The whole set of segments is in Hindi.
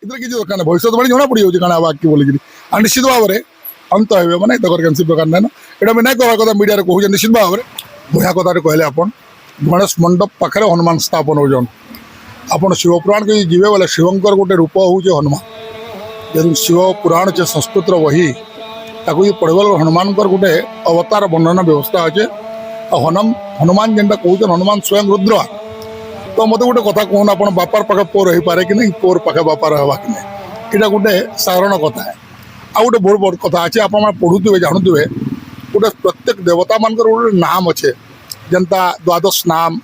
इधर किसी दरकार भविष्यवाणी जना पड़ जाऊँ कण आगे बोलिकी आ निश्चित भाव में अंत हे मैंने कैंसी प्रकार ना यहाँ भी नहीं कह कथा मीडिया कहूँ निश्चित भाव में बढ़िया कथा कहले आप गणेश मंडप पाखे हनुमान स्थापन होजन आपड़ शिवपुराण के जीवे बोले शिवंकर गोटे रूप हूँ हनुमान जब शिवपुराण से संस्कृत वही ताकू पढ़े हनुमान गोटे अवतार वर्णना व्यवस्था अच्छे हनुमान जेनटा कहते हनुमान स्वयं रुद्र तो मत गोटे कथा कहून आप बापार पाखे पुओ रही पारे कि नहीं पुओर पाखे बापा रहा कि नहीं यहाँ गोटे साधारण कथा है आ गोटे बड़ बड़ कथा अच्छे आप पढ़ुवे जानुवे गोटे प्रत्येक देवता मान गोटे नाम अच्छे जनता द्वादश नाम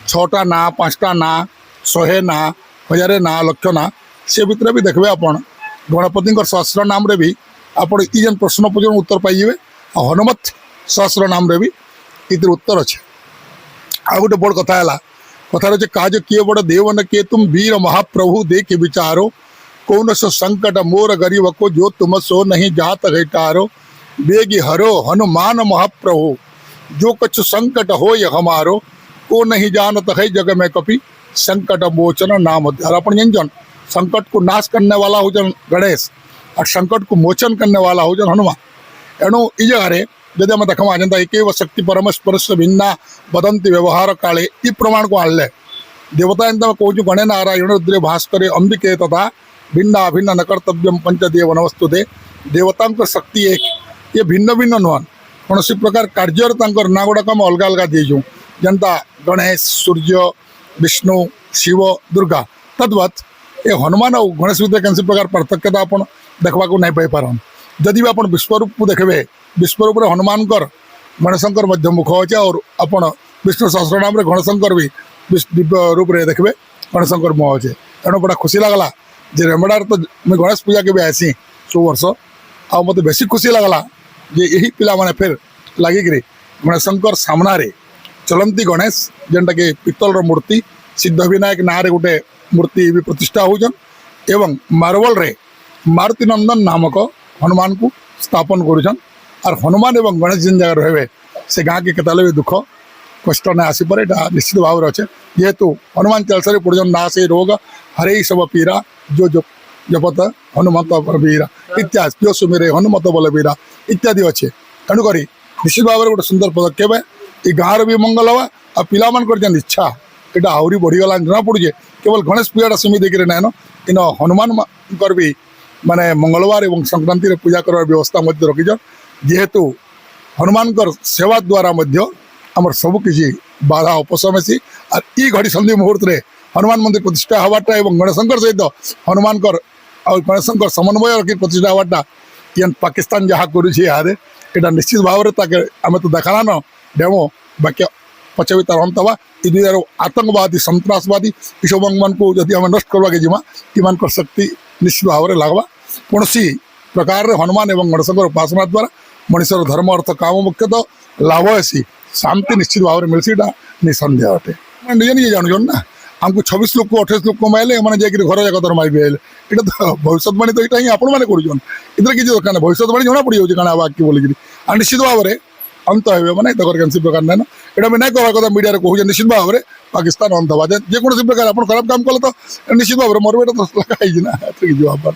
6टा ना 5टा ना 100 ना 1000 ना लक्ष ना से भितर भी देखते आप गणपति सहस्र नाम रे भी आप जेन प्रश्न पचार उत्तर पाइबे हनुमत सहस्र नाम रे भी इतर उत्तर अच्छे आ गोटे बड़ कथा है कथार अच्छे काज किए बड़ देव न किए तुम वीर महाप्रभु देख विचारो कौन सो संकट मोर गरीब को जो तुम सो नहीं जात घटारो बेगी हरो हनुमान महाप्रभु जो कछु संकट हो ये हमारो को नहीं जानत है जग में कपि संकट मोचन नाम अपन जन संकट को नाश करने वाला हो जन गणेश और संकट को मोचन करने वाला हो जन हनुमान एणु इ जगह जदि आम देखा जनता एक शक्ति परमेश्वर से भिन्ना वदंती व्यवहार काले इ प्रमाण को आणले देवता एंता कहूँ गणे नारायण रुद्रे भास्करे अंबिके तथा भिन्ना भिन्न न कर्तव्यम पंचदेव नमस्तुते देवता शक्ति एक ये भिन्न भिन्न नुहन कौन सी प्रकार कार्य ना गुड़ाक आम अलग अलग दीचु जनता गणेश सूर्य विष्णु शिव दुर्गा तद्वत ये हनुमान और गणेश भितर कैसी प्रकार पार्थक्यता आप देखा नहीं पाइपार जदि भी आप विश्वरूप को देखते विश्वरूप हनुमान गणेशंकर मुख अच्छे और आप विष्णु सहस्रनाम गणेशंकर भी दिव्य रूप से देखते गणेशंकर मुह अच्छे तेणु बड़ा खुशी लगला जे रेमडार तो मुझे गणेश पूजा के भी आसी 100 वर्ष आ मत बेसी खुशी लगला जे यही पिला माने फिर लगिक गणेशंकर सामना चलती गणेश जेनटा कि पित्तल मूर्ति सिद्ध विनायक ना रे गोटे मूर्ति भी प्रतिष्ठा होजन एवं मार्बल रे मारुति नंदन नामक हनुमान को स्थापन करुछन और हनुमान एवं गणेश जिन जगह रहे से गाँ के केतले भी दुख कष्ट न आसीपे निश्चित भाव अच्छे जेहेतु हनुमान चालीसा पढ़न ना से रोग हरे सब पीरा जो जपत हनुमत वीरा इत्यादि जो सुमेरे हनुमत बल वीरा इत्यादि अच्छे तेणुक निश्चित भाव में गोटे सुंदर पदक्षेप है ये गाँव भी मंगल हवा आ पिला जेन इच्छा यहाँ आहरी बढ़ीगला जना पड़े केवल गणेश पूजा सीमित नाइन इन हनुमान भी माने मंगलवार और संक्रांति पूजा कर व्यवस्था रखीच जेहेतु हनुमान सेवा द्वारा आमर सबकि बाधा उपशमेसी और ई घड़ी संधि मुहूर्त में हनुमान मंदिर प्रतिष्ठा हवाटा और गणेशंकर सहित हनुमान और गणेशंकर समन्वय रखी प्रतिष्ठा हवाटा ये पाकिस्तान जहाँ करा निश्चित भाव में आम तो देखा न डेमो बाकी पचे भी तार अंत हवा ये आतंकवादी सन्त्रासवादी सब मान को जदि आम नष्ट करवाके जीमा इन शक्ति निश्चित भाव में लगवा कौन प्रकार हनुमान और गणेशंकर उपासना द्वारा मनुष्यर धर्म अर्थ काम मुख्यतः लाभ हेसी शांति निश्चित भाव में मिलसी निसंदेह अटे निजे निजे जानून ना आमको 26 लोक 28 लोक मारे मैंने जाकर घर जगत मारे यहाँ तो भविष्यवाणी तो यहाँ आपण मैंने करुन इधर किसी दरकार भविष्यवाणी जना पड़ जाऊँ कण आगे बोलिकी आ निश्चित भाव में अंत हे मैंने कैंसी प्रकार ना यहाँ भी नहीं कह कथा मीडिया कहूँ निश्चित भाव में पाकिस्तान अंत हवा जेकोसी प्रकार आप खराब काम कले तो निश्चित भाव में मोर बेटा तो लगा ना जवाब